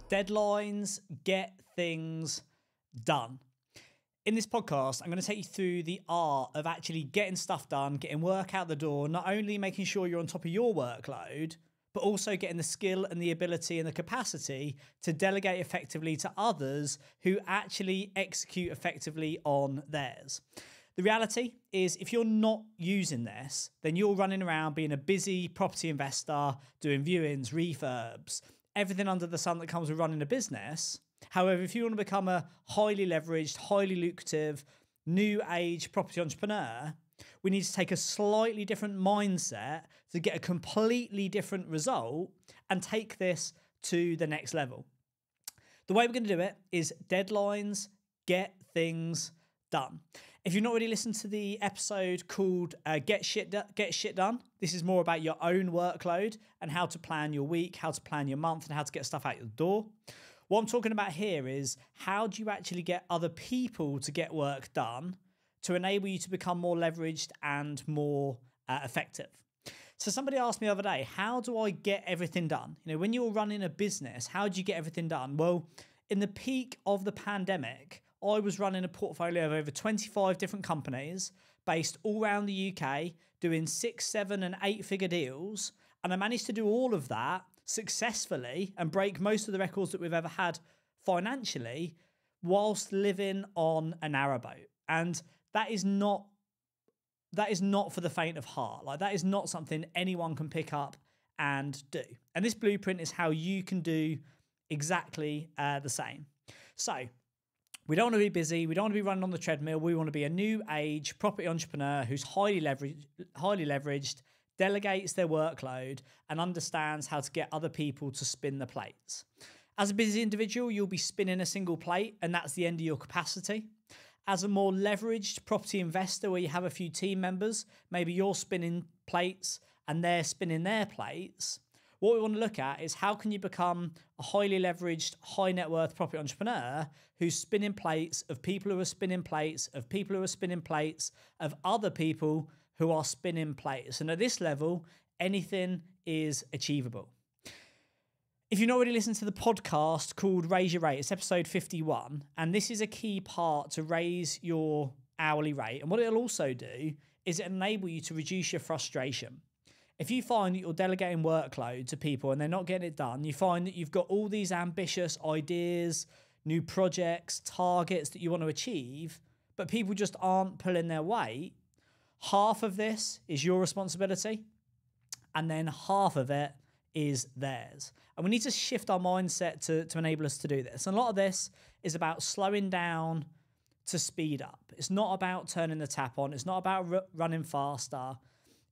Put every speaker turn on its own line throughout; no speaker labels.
Deadlines, get things done. In this podcast, I'm going to take you through the art of actually getting stuff done, getting work out the door, not only making sure you're on top of your workload, but also getting the skill and the ability and the capacity to delegate effectively to others who actually execute effectively on theirs. The reality is, if you're not using this, then you're running around being a busy property investor, doing viewings, refurbs, everything under the sun that comes with running a business. However, if you want to become a highly leveraged, highly lucrative, new age property entrepreneur, we need to take a slightly different mindset to get a completely different result and take this to the next level. The way we're going to do it is deadlines, get things done. If you've not already listened to the episode called Get Shit Done, this is more about your own workload and how to plan your week, how to plan your month, and how to get stuff out your door. What I'm talking about here is how do you actually get other people to get work done to enable you to become more leveraged and more effective. So somebody asked me the other day, how do I get everything done? You know, when you're running a business, how do you get everything done? Well, in the peak of the pandemic, I was running a portfolio of over 25 different companies based all around the UK, doing 6, 7 and 8 figure deals. And I managed to do all of that successfully and break most of the records that we've ever had financially whilst living on a narrowboat. And that is not for the faint of heart. Like, that is not something anyone can pick up and do. And this blueprint is how you can do exactly the same. So we don't want to be busy. We don't want to be running on the treadmill. We want to be a new age property entrepreneur who's highly leveraged, delegates their workload, and understands how to get other people to spin the plates. As a busy individual, you'll be spinning a single plate, and that's the end of your capacity. As a more leveraged property investor where you have a few team members, maybe you're spinning plates and they're spinning their plates. What we want to look at is how can you become a highly leveraged, high net worth property entrepreneur who's spinning plates of people who are spinning plates, of people who are spinning plates, of other people who are spinning plates. And at this level, anything is achievable. If you've not already listened to the podcast called Raise Your Rate, it's episode 51. And this is a key part to raise your hourly rate. And what it'll also do is it'll enable you to reduce your frustration. If you find that you're delegating workload to people and they're not getting it done, you find that you've got all these ambitious ideas, new projects, targets that you want to achieve, but people just aren't pulling their weight, half of this is your responsibility, and then half of it is theirs. And we need to shift our mindset to enable us to do this. And a lot of this is about slowing down to speed up. It's not about turning the tap on. It's not about running faster.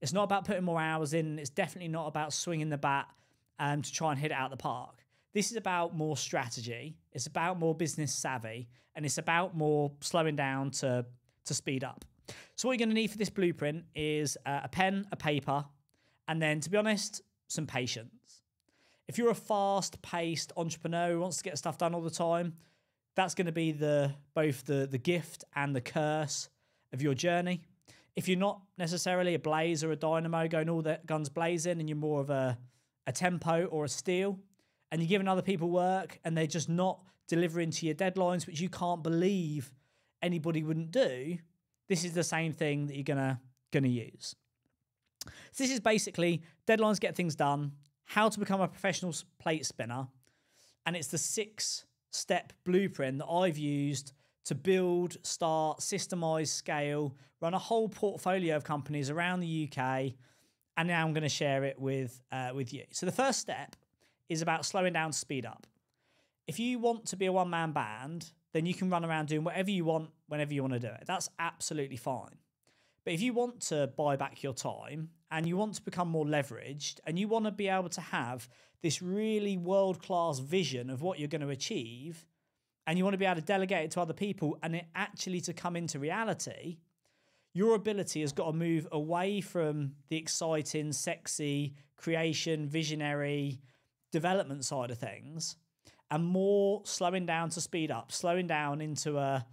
It's not about putting more hours in. It's definitely not about swinging the bat to try and hit it out of the park. This is about more strategy. It's about more business savvy. And it's about more slowing down to speed up. So what you're going to need for this blueprint is a pen, a paper, and then, to be honest, some patience. If you're a fast-paced entrepreneur who wants to get stuff done all the time, that's going to be both the gift and the curse of your journey. If you're not necessarily a Blaze or a Dynamo going all the guns blazing and you're more of a Tempo or a Steel, and you're giving other people work and they're just not delivering to your deadlines, which you can't believe anybody wouldn't do, this is the same thing that you're gonna use. So this is basically deadlines, get things done, how to become a professional plate spinner, and it's the 6-step blueprint that I've used to build, start, systemize, scale, run a whole portfolio of companies around the UK, and now I'm going to share it with you. So the first step is about slowing down to speed up. If you want to be a one-man band, then you can run around doing whatever you want, whenever you want to do it. That's absolutely fine. But if you want to buy back your time and you want to become more leveraged and you want to be able to have this really world-class vision of what you're going to achieve, and you want to be able to delegate it to other people and it actually to come into reality, your ability has got to move away from the exciting, sexy, creation, visionary, development side of things, and more slowing down to speed up, slowing down into a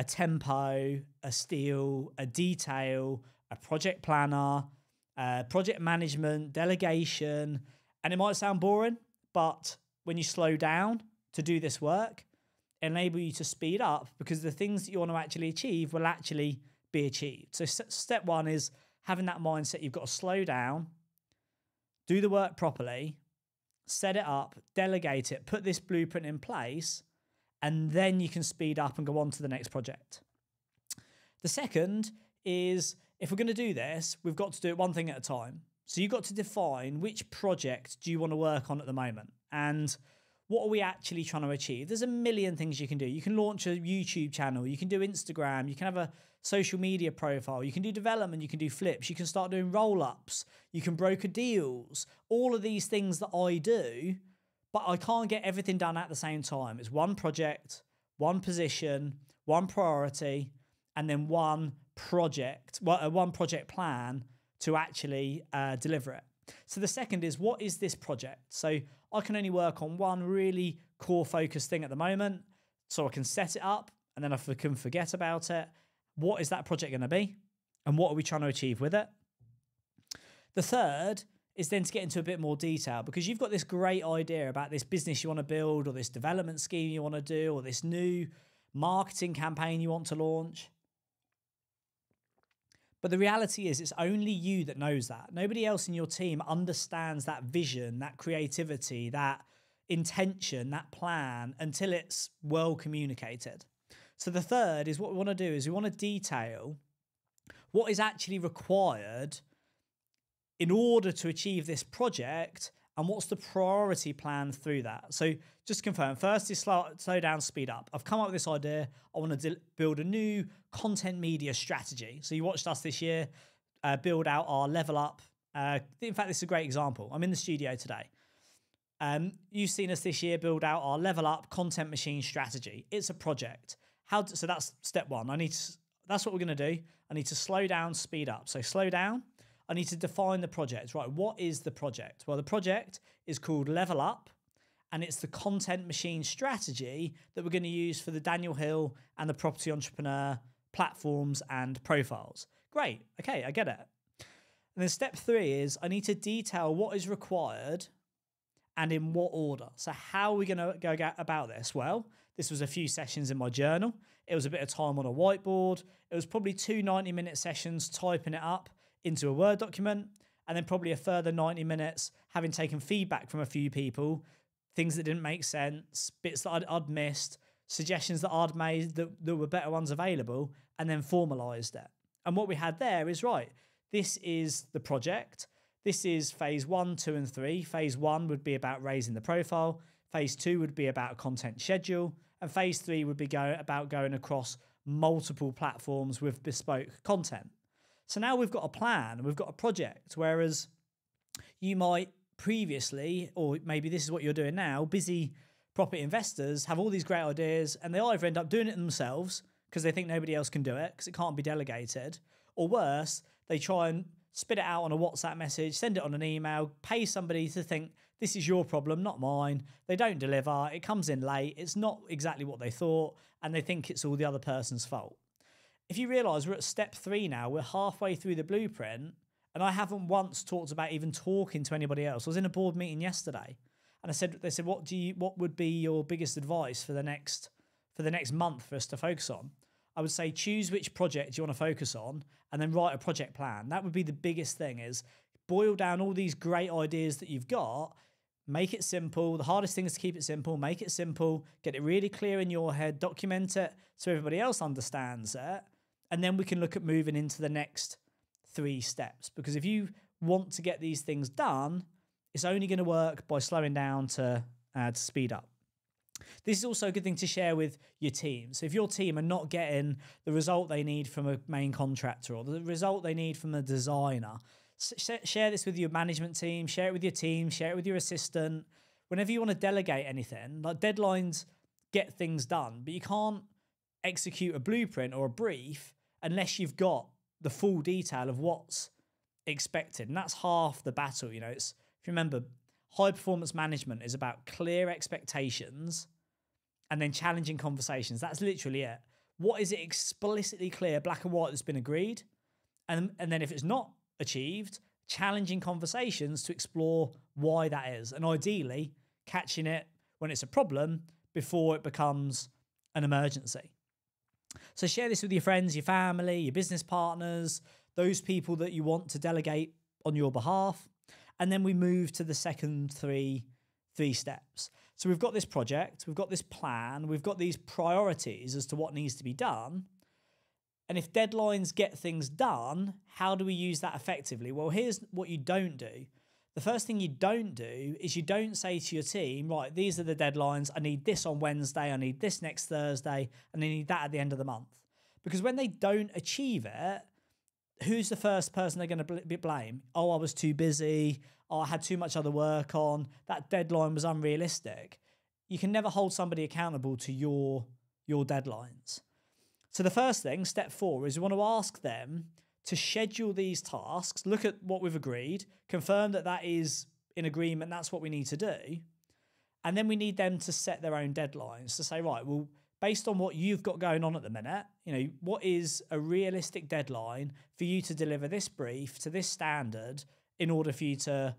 Tempo, a Steel, a Detail, a project planner, project management, delegation. And it might sound boring, but when you slow down to do this work, enable you to speed up, because the things that you want to actually achieve will actually be achieved. So step one is having that mindset. You've got to slow down, do the work properly, set it up, delegate it, put this blueprint in place, and then you can speed up and go on to the next project. The second is, if we're going to do this, we've got to do it one thing at a time. So you've got to define which project do you want to work on at the moment, and what are we actually trying to achieve? There's a million things you can do. You can launch a YouTube channel, you can do Instagram, you can have a social media profile, you can do development, you can do flips, you can start doing roll-ups, you can broker deals, all of these things that I do, but I can't get everything done at the same time. It's one project, one position, one priority, and then one project plan to actually deliver it. So the second is, what is this project? So I can only work on one really core focus thing at the moment, so I can set it up and then I can forget about it. What is that project going to be? And what are we trying to achieve with it? The third is then to get into a bit more detail, because you've got this great idea about this business you want to build, or this development scheme you want to do, or this new marketing campaign you want to launch. But the reality is, it's only you that knows that. Nobody else in your team understands that vision, that creativity, that intention, that plan, until it's well communicated. So the third is, what we want to do is we want to detail what is actually required in order to achieve this project, and what's the priority plan through that. So just to confirm, first is slow down, speed up. I've come up with this idea. I want to build a new content media strategy. So you watched us this year build out our Level Up. In fact, this is a great example. I'm in the studio today. You've seen us this year build out our Level Up content machine strategy. It's a project. So that's step one. That's what we're going to do. I need to slow down, speed up. So slow down. I need to define the project. Right, what is the project? Well, the project is called Level Up, and it's the content machine strategy that we're going to use for the Daniel Hill and the Property Entrepreneur platforms and profiles. Great. Okay, I get it. And then step three is, I need to detail what is required and in what order. So how are we going to go about this? Well, this was a few sessions in my journal. It was a bit of time on a whiteboard. It was probably 2 90-minute sessions typing it up into a Word document, and then probably a further 90 minutes having taken feedback from a few people, things that didn't make sense, bits that I'd missed, suggestions that I'd made that were better ones available, and then formalised it. And what we had there is, right, this is the project. This is phase 1, 2, and 3. Phase 1 would be about raising the profile. Phase 2 would be about content schedule. And phase 3 would be about going across multiple platforms with bespoke content. So now we've got a plan, we've got a project, whereas you might previously, or maybe this is what you're doing now, busy property investors have all these great ideas, and they either end up doing it themselves because they think nobody else can do it because it can't be delegated, or worse, they try and spit it out on a WhatsApp message, send it on an email, pay somebody to think this is your problem, not mine. They don't deliver, it comes in late, it's not exactly what they thought, and they think it's all the other person's fault. If you realise we're at step 3 now, we're halfway through the blueprint, and I haven't once talked about even talking to anybody else. I was in a board meeting yesterday, and they said, what would be your biggest advice for the next month for us to focus on? I would say, choose which project you want to focus on, and then write a project plan. That would be the biggest thing, is boil down all these great ideas that you've got, make it simple. The hardest thing is to keep it simple, make it simple, get it really clear in your head, document it so everybody else understands it. And then we can look at moving into the next 3 steps. Because if you want to get these things done, it's only going to work by slowing down to speed up. This is also a good thing to share with your team. So if your team are not getting the result they need from a main contractor, or the result they need from a designer, share this with your management team, share it with your team, share it with your assistant. Whenever you want to delegate anything, like, deadlines get things done, but you can't execute a blueprint or a brief unless you've got the full detail of what's expected. And that's half the battle. You know, if you remember, high performance management is about clear expectations and then challenging conversations. That's literally it. What is it explicitly clear, black and white, that's been agreed? And then if it's not achieved, challenging conversations to explore why that is. And ideally, catching it when it's a problem before it becomes an emergency. So share this with your friends, your family, your business partners, those people that you want to delegate on your behalf. And then we move to the second three steps. So we've got this project, we've got this plan, we've got these priorities as to what needs to be done. And if deadlines get things done, how do we use that effectively? Well, here's what you don't do. The first thing you don't do is you don't say to your team, right, these are the deadlines. I need this on Wednesday. I need this next Thursday. And I need that at the end of the month. Because when they don't achieve it, who's the first person they're going to blame? Oh, I was too busy. Oh, I had too much other work on. That deadline was unrealistic. You can never hold somebody accountable to your deadlines. So the first thing, step 4, is you want to ask them to schedule these tasks, look at what we've agreed, confirm that that is in agreement, that's what we need to do. And then we need them to set their own deadlines to say, right, well, based on what you've got going on at the minute, what is a realistic deadline for you to deliver this brief to this standard in order for you to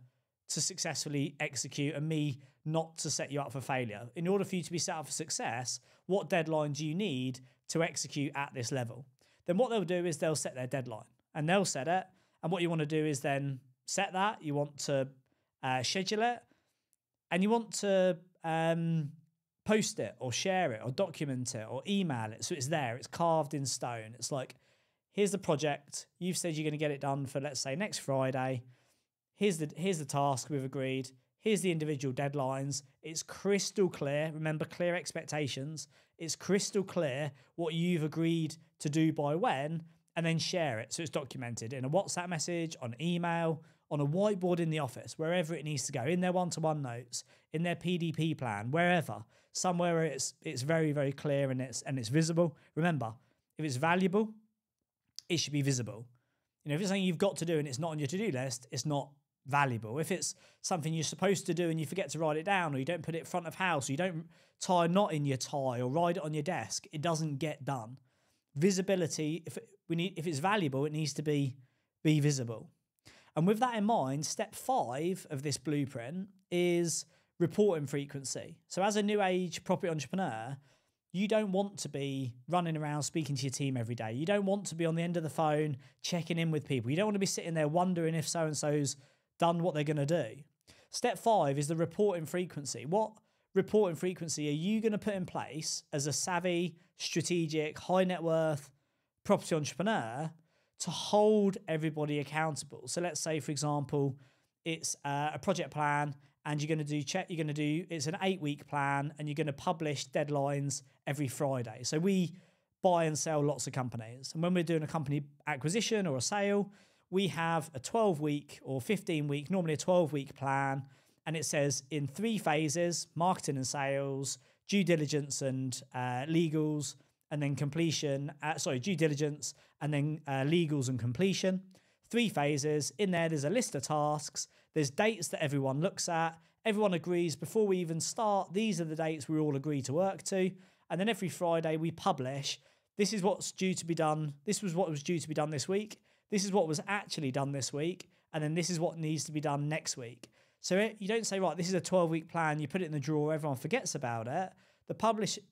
successfully execute and me not to set you up for failure? In order for you to be set up for success, what deadline do you need to execute at this level? Then what they'll do is they'll set their deadline and they'll set it. And what you want to do is then set that. You want to schedule it and you want to post it or share it or document it or email it. So it's there, it's carved in stone. It's like, here's the project. You've said you're going to get it done for, let's say, next Friday. Here's the task we've agreed. Here's the individual deadlines. It's crystal clear. Remember, clear expectations. It's crystal clear what you've agreed to do by when, and then share it. So it's documented in a WhatsApp message, on email, on a whiteboard in the office, wherever it needs to go, in their one-to-one notes, in their PDP plan, wherever, somewhere where it's very, very clear and it's visible. Remember, if it's valuable, it should be visible. If it's something you've got to do and it's not on your to-do list, it's not valuable. If it's something you're supposed to do and you forget to write it down, or you don't put it front of house, or you don't tie a knot in your tie or write it on your desk, it doesn't get done. Visibility, if it's valuable, it needs to be visible. And with that in mind, step 5 of this blueprint is reporting frequency. So as a new age property entrepreneur, you don't want to be running around speaking to your team every day. You don't want to be on the end of the phone checking in with people. You don't want to be sitting there wondering if so-and-so's done what they're going to do. Step 5 is the reporting frequency. What reporting frequency are you going to put in place as a savvy, strategic, high net worth property entrepreneur to hold everybody accountable? So let's say, for example, it's a project plan and you're going to do it's an 8-week plan and you're going to publish deadlines every Friday. So we buy and sell lots of companies. And when we're doing a company acquisition or a sale, we have a 12-week or 15-week, normally a 12-week plan. And it says in 3 phases, marketing and sales, due diligence and legals, and then completion, due diligence, and then legals and completion. 3 phases. In there's a list of tasks. There's dates that everyone looks at. Everyone agrees before we even start, these are the dates we all agree to work to. And then every Friday we publish, this is what's due to be done. This was what was due to be done this week. This is what was actually done this week. And then this is what needs to be done next week. So you don't say, right, this is a 12-week plan. You put it in the drawer. Everyone forgets about it. The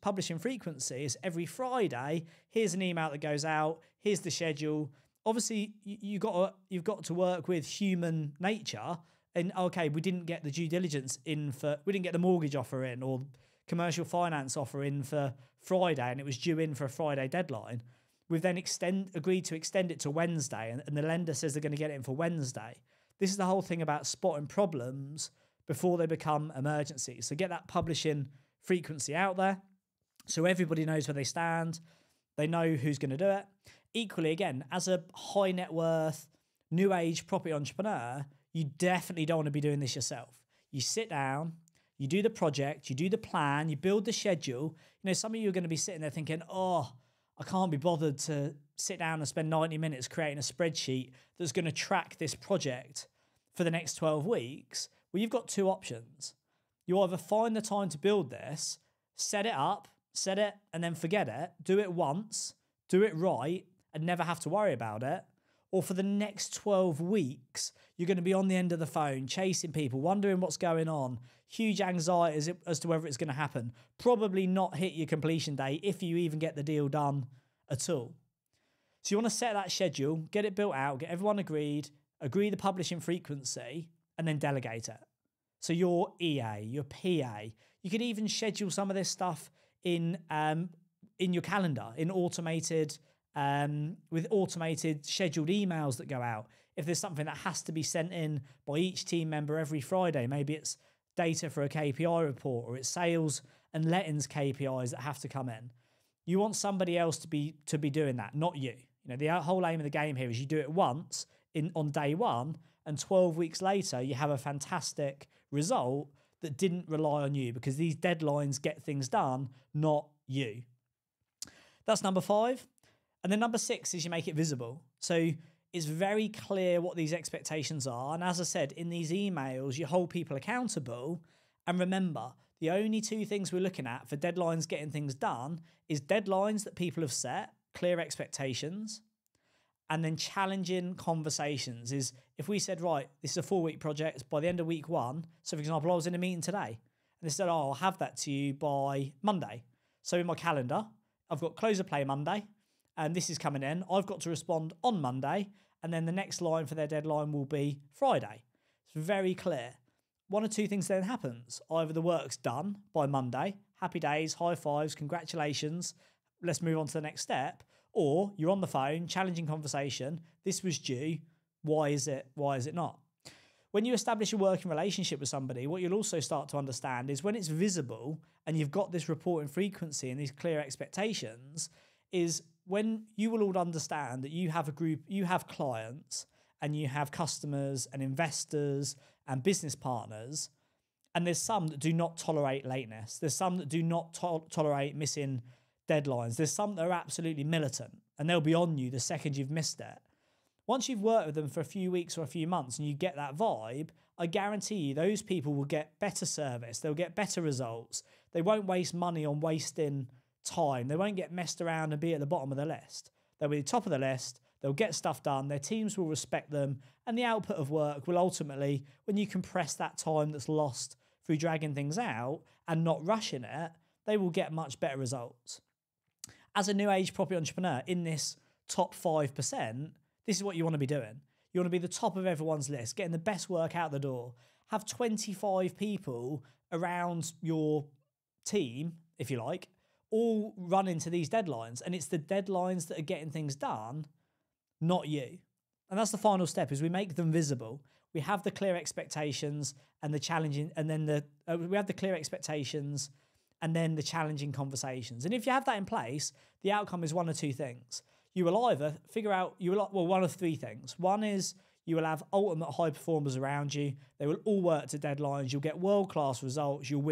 publishing frequency is every Friday. Here's an email that goes out. Here's the schedule. Obviously, you've got to work with human nature. And okay, we didn't get the due diligence we didn't get the mortgage offer in or commercial finance offer in for Friday, and it was due in for a Friday deadline. We've then agreed to extend it to Wednesday, and the lender says they're going to get it in for Wednesday. This is the whole thing about spotting problems before they become emergencies. So get that publishing frequency out there so everybody knows where they stand. They know who's going to do it. Equally, again, as a high net worth, new age property entrepreneur, you definitely don't want to be doing this yourself. You sit down, you do the project, you do the plan, you build the schedule. Some of you are going to be sitting there thinking, oh, I can't be bothered to sit down and spend 90 minutes creating a spreadsheet that's going to track this project for the next 12 weeks. Well, you've got 2 options. You either find the time to build this, set it, and then forget it, do it once, do it right, and never have to worry about it. or for the next 12 weeks, you're going to be on the end of the phone, chasing people, wondering what's going on, huge anxiety as to whether it's going to happen, probably not hit your completion date if you even get the deal done at all. So you want to set that schedule, get it built out, get everyone agreed, agree the publishing frequency, and then delegate it. So your EA, your PA, you could even schedule some of this stuff in your calendar, in automated, with automated scheduled emails that go out. If there's something that has to be sent in by each team member every Friday, maybe it's data for a KPI report, or it's sales and lettings KPIs that have to come in. You want somebody else to be doing that, not you. You know, the whole aim of the game here is you do it once on day one, and 12 weeks later, you have a fantastic result that didn't rely on you, because these deadlines get things done, not you. That's number 5. And then number 6 is you make it visible. So it's very clear what these expectations are. And as I said, in these emails, you hold people accountable. And remember, the only 2 things we're looking at for deadlines getting things done is deadlines that people have set, clear expectations, and then challenging conversations. Is if we said, right, this is a 4-week project, by the end of week 1, so for example, I was in a meeting today, and they said, oh, I'll have that to you by Monday. So in my calendar, I've got close of play Monday, and this is coming in. I've got to respond on Monday, and then the next line for their deadline will be Friday. It's very clear. 1 or 2 things then happens. Either the work's done by Monday, happy days, high fives, congratulations, let's move on to the next step, or you're on the phone, challenging conversation, this was due, why is it not? When you establish a working relationship with somebody, what you'll also start to understand is when it's visible and you've got this reporting frequency and these clear expectations, is when you will all understand that you have a group, you have clients and you have customers and investors and business partners, and there's some that do not tolerate lateness. There's some that do not tolerate missing deadlines. There's some that are absolutely militant, and they'll be on you the second you've missed it. Once you've worked with them for a few weeks or a few months and you get that vibe, I guarantee you those people will get better service. They'll get better results. They won't waste money on wasting time. They won't get messed around and be at the bottom of the list. They'll be at the top of the list. They'll get stuff done. Their teams will respect them. And the output of work will ultimately, when you compress that time that's lost through dragging things out and not rushing it, they will get much better results. As a new age property entrepreneur in this top 5%, this is what you want to be doing. You want to be the top of everyone's list, getting the best work out the door. Have 25 people around your team, if you like, all run into these deadlines. And it's the deadlines that are getting things done, not you. And that's the final step, is we make them visible. We have the clear expectations and the challenging, and then we have the clear expectations and then the challenging conversations. And if you have that in place, the outcome is 1 or 2 things. You will either figure out, 1 of 3 things. One is you will have ultimate high performers around you. They will all work to deadlines. You'll get world-class results. You'll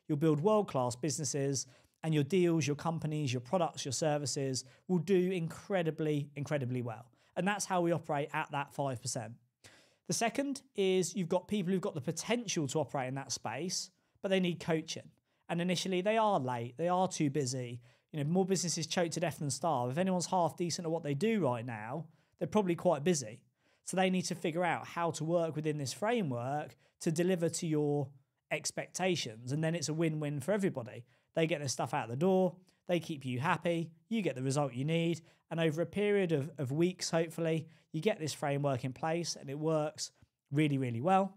you'll build world-class businesses, and your deals, your companies, your products, your services will do incredibly, incredibly well. And that's how we operate at that 5%. The second is you've got people who've got the potential to operate in that space, but they need coaching. And initially they are late, they are too busy. You know, more businesses choke to death than starve. If anyone's half decent at what they do right now, they're probably quite busy. So they need to figure out how to work within this framework to deliver to your expectations. And then it's a win-win for everybody. They get their stuff out the door, they keep you happy, you get the result you need. And over a period of weeks, hopefully, you get this framework in place and it works really, really well.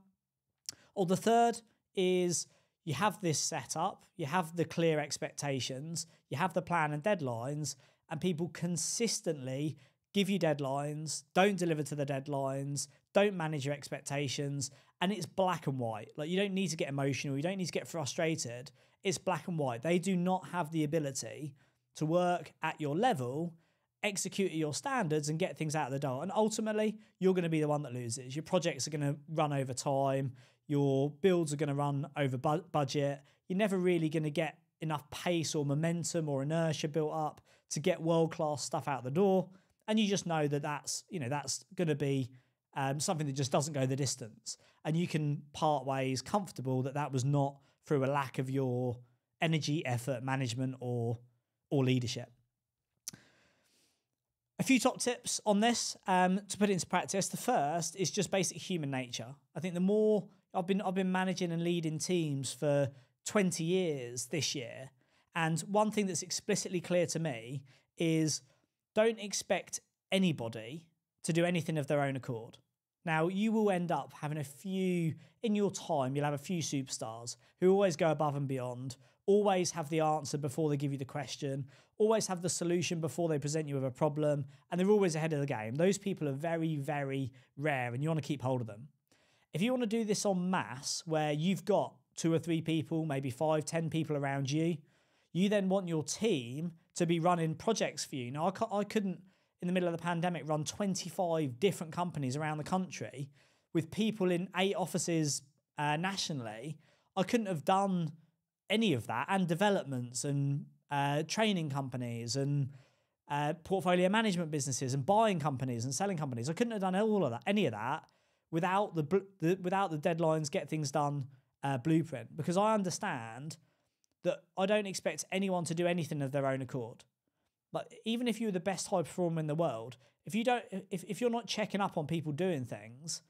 Or the third is you have this set up, you have the clear expectations, you have the plan and deadlines, and people consistently give you deadlines, don't deliver to the deadlines, don't manage your expectations, and it's black and white. Like, you don't need to get emotional, you don't need to get frustrated. It's black and white. They do not have the ability to work at your level, execute at your standards, and get things out of the door. And ultimately, you're going to be the one that loses. Your projects are going to run over time. Your builds are going to run over budget. You're never really going to get enough pace or momentum or inertia built up to get world-class stuff out the door. And you just know that that's going to be something that just doesn't go the distance. And you can part ways comfortable that was not through a lack of your energy, effort, management, or leadership. A few top tips on this to put into practice. The first is just basic human nature. I think the more I've been managing and leading teams for 20 years this year, and one thing that's explicitly clear to me is don't expect anybody to do anything of their own accord. Now, you will end up having a few, in your time, you'll have a few superstars who always go above and beyond, always have the answer before they give you the question, always have the solution before they present you with a problem, and they're always ahead of the game. Those people are very, very rare, and you want to keep hold of them. If you want to do this en masse, where you've got 2 or 3 people, maybe 5, 10 people around you, you then want your team to be running projects for you. Now, I couldn't, in the middle of the pandemic, run 25 different companies around the country with people in 8 offices nationally. I couldn't have done any of that, and developments and training companies and portfolio management businesses and buying companies and selling companies. I couldn't have done all of that, any of that, without the deadlines, get things done blueprint, because I understand that I don't expect anyone to do anything of their own accord. Like, even if you're the best high performer in the world, if you're not checking up on people doing things,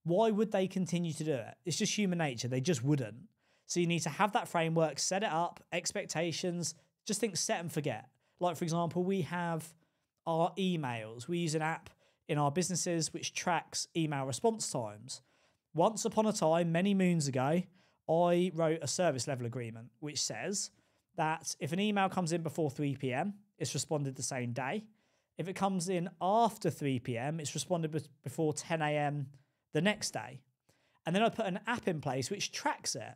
why would they continue to do it? It's just human nature. They just wouldn't. So you need to have that framework, set it up, expectations, just think set and forget. Like, for example, we have our emails. We use an app in our businesses which tracks email response times. Once upon a time, many moons ago, I wrote a service level agreement which says that if an email comes in before 3 p.m, it's responded the same day. If it comes in after 3 p.m, it's responded before 10 a.m. the next day. And then I put an app in place which tracks it.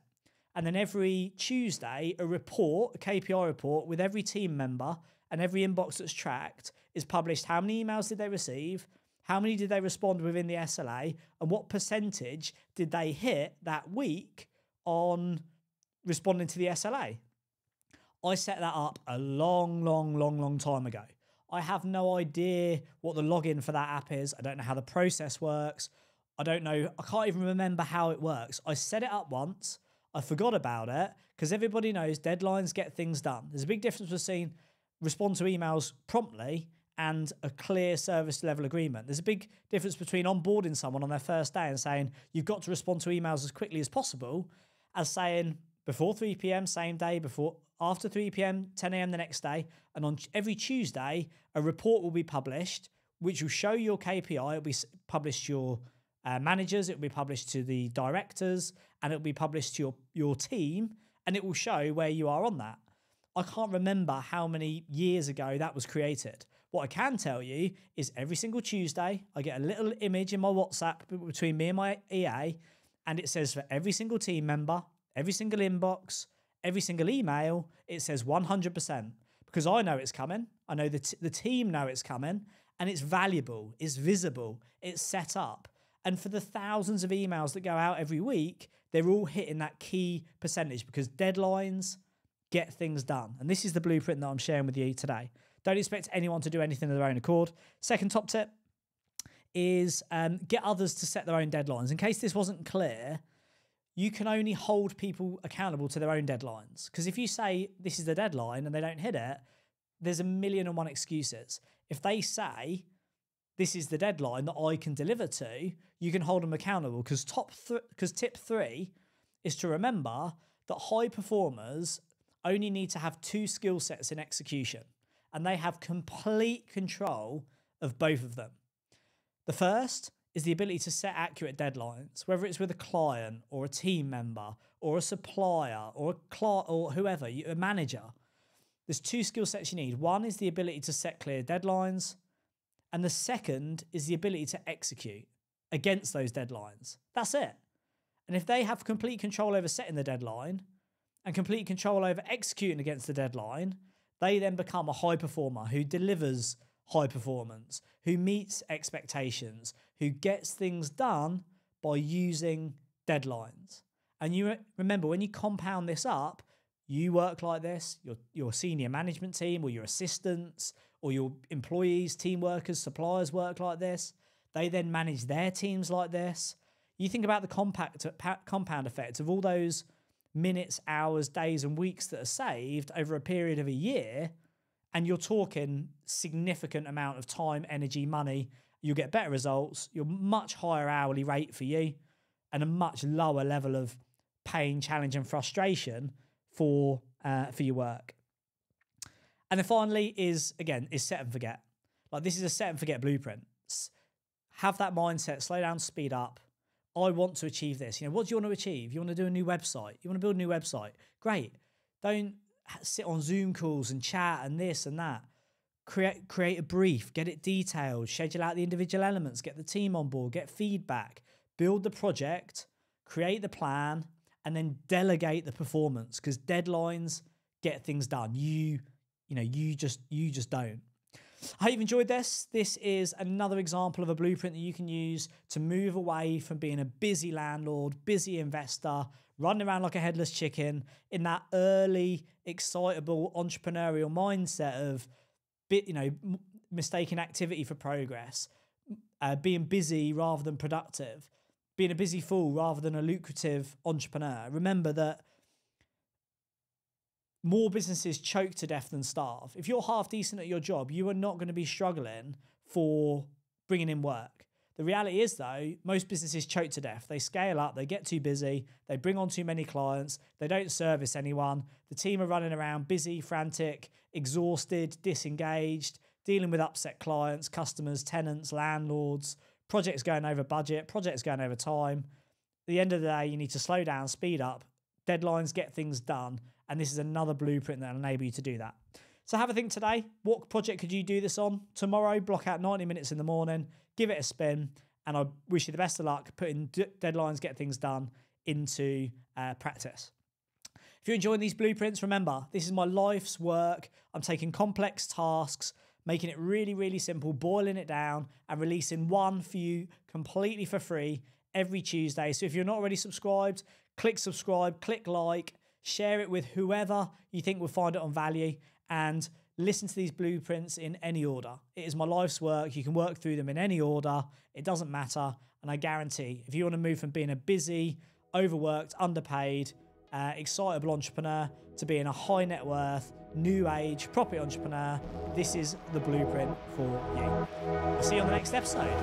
And then every Tuesday, a KPI report with every team member and every inbox that's tracked is published. How many emails did they receive? How many did they respond within the SLA? And what percentage did they hit that week on responding to the SLA? I set that up a long time ago. I have no idea what the login for that app is. I don't know how the process works. I can't even remember how it works. I set it up once. I forgot about it because everybody knows deadlines get things done. There's a big difference between respond to emails promptly and a clear service level agreement. There's a big difference between onboarding someone on their first day and saying you've got to respond to emails as quickly as possible, as saying before 3 p.m, same day, after 3 p.m, 10 a.m. the next day, and on every Tuesday, a report will be published which will show your KPI. It'll be published to your managers, it will be published to the directors, and it will be published to your team, and it will show where you are on that. I can't remember how many years ago that was created. What I can tell you is every single Tuesday, I get a little image in my WhatsApp between me and my EA, and it says for every single team member, every single inbox, every single email, it says 100%, because I know it's coming. I know the team know it's coming, and it's valuable, it's visible, it's set up. And for the thousands of emails that go out every week, they're all hitting that key percentage because deadlines get things done. And this is the blueprint that I'm sharing with you today. Don't expect anyone to do anything of their own accord. Second top tip is get others to set their own deadlines. In case this wasn't clear, you can only hold people accountable to their own deadlines. Because if you say this is the deadline and they don't hit it, there's 1,000,001 excuses. If they say this is the deadline that I can deliver to, you can hold them accountable. Because tip 3 is to remember that high performers only need to have 2 skill sets in execution, and they have complete control of both of them. The first is the ability to set accurate deadlines, whether it's with a client or a team member or a supplier or whoever, a manager. There's 2 skill sets you need. One is the ability to set clear deadlines, and the second is the ability to execute against those deadlines. That's it. And if they have complete control over setting the deadline and complete control over executing against the deadline, they then become a high performer who delivers high performance, who meets expectations, who gets things done by using deadlines. And you remember, when you compound this up, you work like this, your senior management team or your assistants or your employees, team workers, suppliers work like this. They then manage their teams like this. You think about the compound effect of all those minutes, hours, days, and weeks that are saved over a period of a year, And you're talking significant amount of time, energy, money. You'll get better results. You're much higher hourly rate for you and a much lower level of pain, challenge, and frustration for your work. And then finally is set and forget. Like, this is a set and forget blueprint. Have that mindset, slow down, speed up. I want to achieve this. You know, what do you want to achieve? You want to do a new website. You want to build a new website. Great. Don't sit on Zoom calls and chat and this and that. Create a brief, get it detailed, schedule out the individual elements, get the team on board, get feedback, build the project, create the plan, and then delegate the performance, because deadlines get things done. You just don't. I hope you've enjoyed this. This is another example of a blueprint that you can use to move away from being a busy landlord, busy investor, running around like a headless chicken in that early, excitable entrepreneurial mindset of, mistaking activity for progress, being busy rather than productive, being a busy fool rather than a lucrative entrepreneur. Remember that more businesses choke to death than starve. If you're half decent at your job, you are not going to be struggling for bringing in work. The reality is, though, most businesses choke to death. They scale up, they get too busy, they bring on too many clients, they don't service anyone. The team are running around busy, frantic, exhausted, disengaged, dealing with upset clients, customers, tenants, landlords, projects going over budget, projects going over time. At the end of the day, you need to slow down, speed up, deadlines, get things done. And this is another blueprint that will enable you to do that. So have a think today. What project could you do this on? Tomorrow, block out 90 minutes in the morning, give it a spin, and I wish you the best of luck putting deadlines, get things done into practice. If you're enjoying these blueprints, remember, this is my life's work. I'm taking complex tasks, making it really, really simple, boiling it down, and releasing one for you completely for free every Tuesday. So if you're not already subscribed, click subscribe, click like, share it with whoever you think will find it on value, and listen to these blueprints in any order. It is my life's work. You can work through them in any order. It doesn't matter. And I guarantee, if you want to move from being a busy, overworked, underpaid, excitable entrepreneur to being a high net worth, new age property entrepreneur, this is the blueprint for you. I'll see you on the next episode.